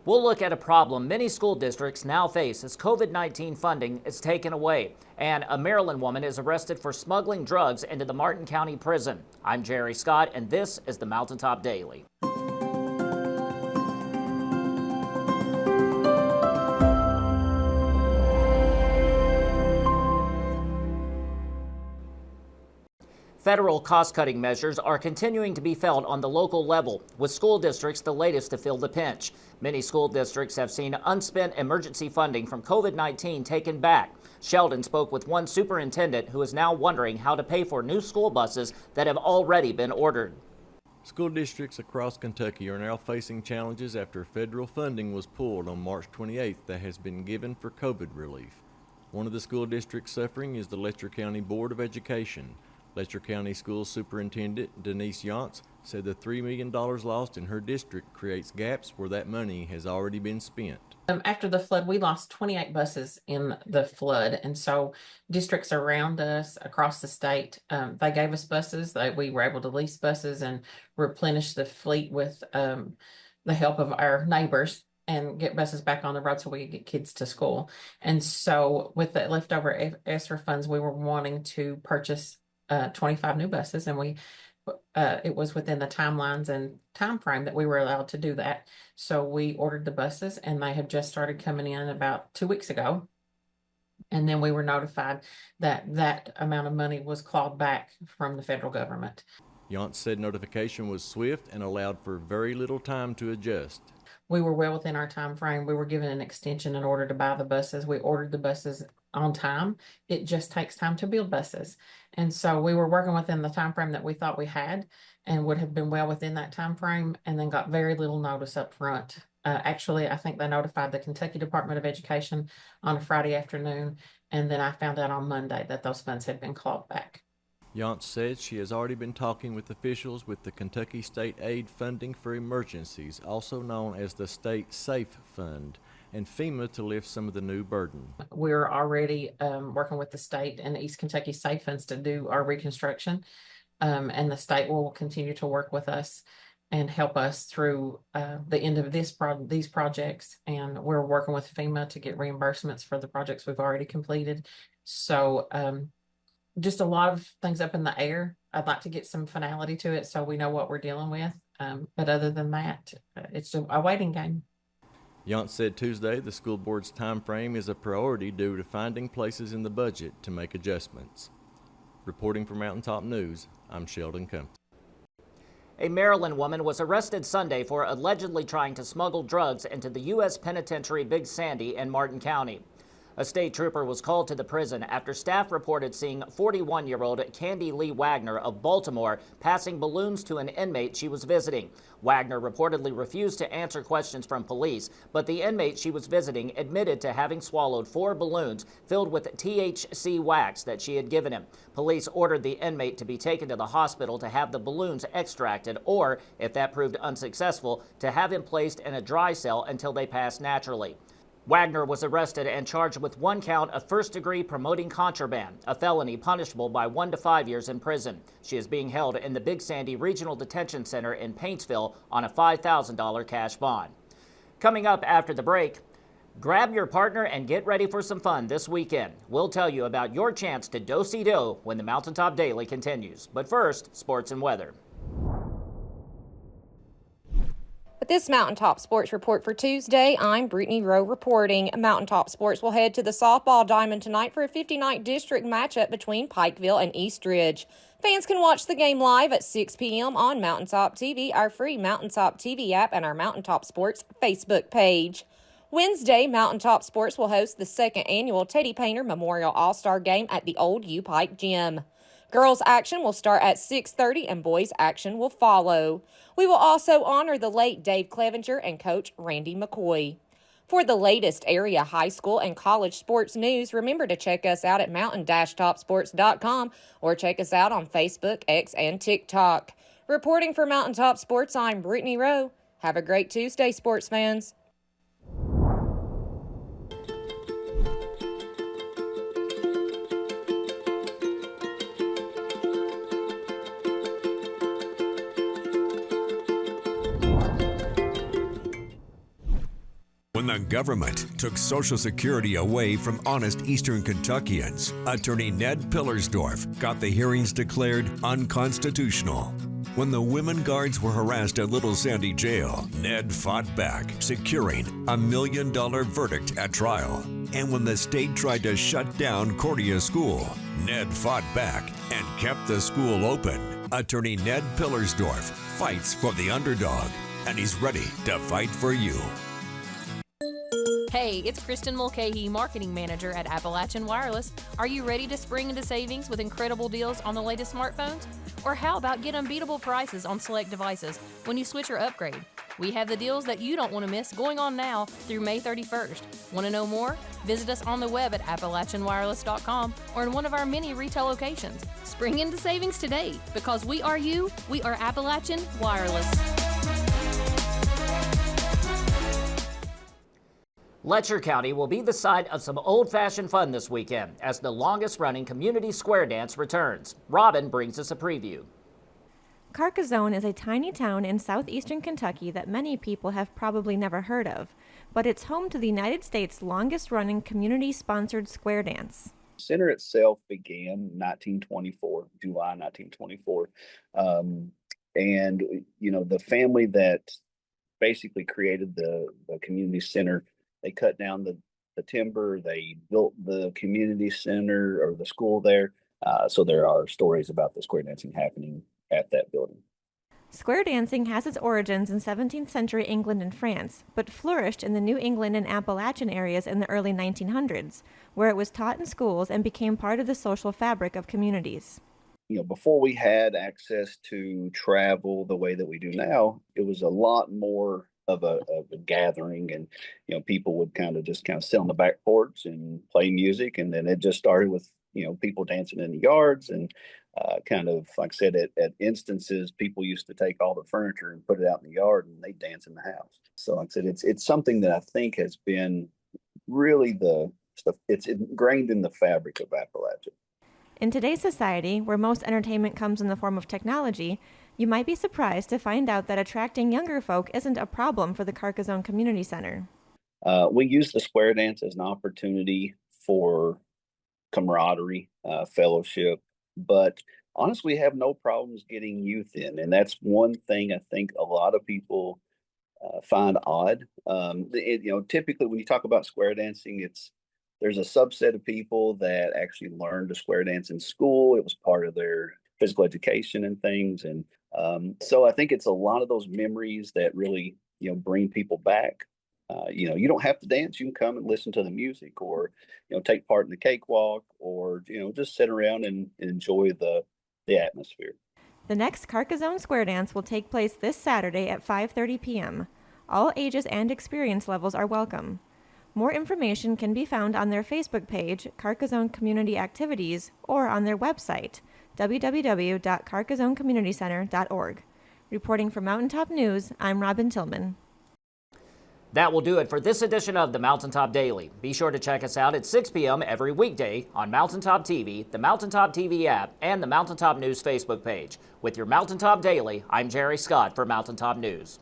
We'll look at a problem many school districts now face as COVID-19 funding is taken away. And a Maryland woman is arrested for smuggling drugs into the Martin County Prison. I'm Jerry Scott, and this is the Mountaintop Daily. Federal cost-cutting measures are continuing to be felt on the local level, with school districts the latest to feel the pinch. Many school districts have seen unspent emergency funding from COVID-19 taken back. Sheldon spoke with one superintendent who is now wondering how to pay for new school buses that have already been ordered. School districts across Kentucky are now facing challenges after federal funding was pulled on March 28th that has been given for COVID relief. One of the school districts suffering is the Letcher County Board of Education. Letcher County School Superintendent Denise Yance said the $3 million lost in her district creates gaps where that money has already been spent. After the flood, we lost 28 buses in the flood, and so districts around us across the state, they gave us buses. We were able to lease buses and replenish the fleet with the help of our neighbors and get buses back on the road so we could get kids to school. And so with the leftover ESSER funds, we were wanting to purchase 25 new buses, and it was within the timelines and time frame that we were allowed to do that. So we ordered the buses, and they have just started coming in about 2 weeks ago. And then we were notified that that amount of money was clawed back from the federal government. Yance said notification was swift and allowed for very little time to adjust. We were well within our time frame. We were given an extension in order to buy the buses. We ordered the buses on time. It just takes time to build buses. And so we were working within the time frame that we thought we had and would have been well within that time frame, and then got very little notice up front. Actually, I think they notified the Kentucky Department of Education on a Friday afternoon, and then I found out on Monday that those funds had been clawed back. Yance said she has already been talking with officials with the Kentucky State Aid Funding for Emergencies, also known as the State SAFE Fund, and FEMA to lift some of the new burden. We're already working with the state and East Kentucky SAFE Funds to do our reconstruction, and the state will continue to work with us and help us through the end of these projects. And we're working with FEMA to get reimbursements for the projects we've already completed. So just a lot of things up in the air. I'd like to get some finality to it so we know what we're dealing with. But other than that, it's a waiting game. Yance said Tuesday the school board's time frame is a priority due to finding places in the budget to make adjustments. Reporting for Mountaintop News, I'm Sheldon Compton. A Maryland woman was arrested Sunday for allegedly trying to smuggle drugs into the U.S. Penitentiary Big Sandy in Martin County. A state trooper was called to the prison after staff reported seeing 41-year-old Candy Lee Wagner of Baltimore passing balloons to an inmate she was visiting. Wagner reportedly refused to answer questions from police, but the inmate she was visiting admitted to having swallowed 4 balloons filled with THC wax that she had given him. Police ordered the inmate to be taken to the hospital to have the balloons extracted, or, if that proved unsuccessful, to have him placed in a dry cell until they passed naturally. Wagner was arrested and charged with 1 count of first-degree promoting contraband, a felony punishable by 1 to 5 years in prison. She is being held in the Big Sandy Regional Detention Center in Paintsville on a $5,000 cash bond. Coming up after the break, grab your partner and get ready for some fun this weekend. We'll tell you about your chance to do-si-do when the Mountaintop Daily continues. But first, sports and weather. With this Mountaintop Sports Report for Tuesday, I'm Brittany Rowe reporting. Mountaintop Sports will head to the softball diamond tonight for a 50-night district matchup between Pikeville and Eastridge. Fans can watch the game live at 6 p.m. on Mountaintop TV, our free Mountaintop TV app, and our Mountaintop Sports Facebook page. Wednesday, Mountaintop Sports will host the 2nd annual Teddy Painter Memorial All-Star Game at the Old U Pike Gym. Girls action will start at 6:30 and boys action will follow. We will also honor the late Dave Clevenger and Coach Randy McCoy. For the latest area high school and college sports news, remember to check us out at mountain-topsports.com or check us out on Facebook, X, and TikTok. Reporting for Mountaintop Sports, I'm Brittany Rowe. Have a great Tuesday, sports fans. when the government took Social Security away from honest Eastern Kentuckians. Attorney Ned Pillersdorf got the hearings declared unconstitutional. When the women guards were harassed at Little Sandy Jail, Ned fought back, securing a $1 million verdict at trial. And when the state tried to shut down Cordia School, Ned fought back and kept the school open. Attorney Ned Pillersdorf fights for the underdog, and he's ready to fight for you. Hey, it's Kristen Mulcahy, Marketing Manager at Appalachian Wireless. Are you ready to spring into savings with incredible deals on the latest smartphones? Or how about get unbeatable prices on select devices when you switch or upgrade? We have the deals that you don't want to miss going on now through May 31st. Want to know more? Visit us on the web at AppalachianWireless.com or in one of our many retail locations. Spring into savings today because we are you, we are Appalachian Wireless. Letcher County will be the site of some old-fashioned fun this weekend as the longest-running community square dance returns. Robin brings us a preview. Carcassonne is a tiny town in southeastern Kentucky that many people have probably never heard of, but it's home to the United States' longest-running community-sponsored square dance. The center itself began in 1924, July 1924, and the family that basically created the community center. They cut down the timber, they built the community center or the school there. So there are stories about the square dancing happening at that building. Square dancing has its origins in 17th century England and France, but flourished in the New England and Appalachian areas in the early 1900s, where it was taught in schools and became part of the social fabric of communities. Before we had access to travel the way that we do now, it was a lot more of a gathering, and people would kind of sit on the back porch and play music, and then it just started with people dancing in the yards, and like I said, at instances people used to take all the furniture and put it out in the yard and they dance in the house. So like I said, it's something that I think has been really the stuff, it's ingrained in the fabric of Appalachia. In today's society, where most entertainment comes in the form of technology, you might be surprised to find out that attracting younger folk isn't a problem for the Carcassonne Community Center. We use the square dance as an opportunity for camaraderie, fellowship, but honestly, we have no problems getting youth in. And that's one thing I think a lot of people find odd. Typically when you talk about square dancing, there's a subset of people that actually learned to square dance in school. It was part of their physical education and things. And so I think it's a lot of those memories that really, bring people back. You don't have to dance. You can come and listen to the music, or, take part in the cakewalk, or, just sit around and enjoy the atmosphere. The next Carcassonne Square Dance will take place this Saturday at 5:30 p.m. All ages and experience levels are welcome. More information can be found on their Facebook page, Carcassonne Community Activities, or on their website, www.carcassonnecommunitycenter.org. Reporting for Mountaintop News, I'm Robin Tillman. That will do it for this edition of the Mountaintop Daily. Be sure to check us out at 6 p.m. every weekday on Mountaintop TV, the Mountaintop TV app, and the Mountaintop News Facebook page. With your Mountaintop Daily, I'm Jerry Scott for Mountaintop News.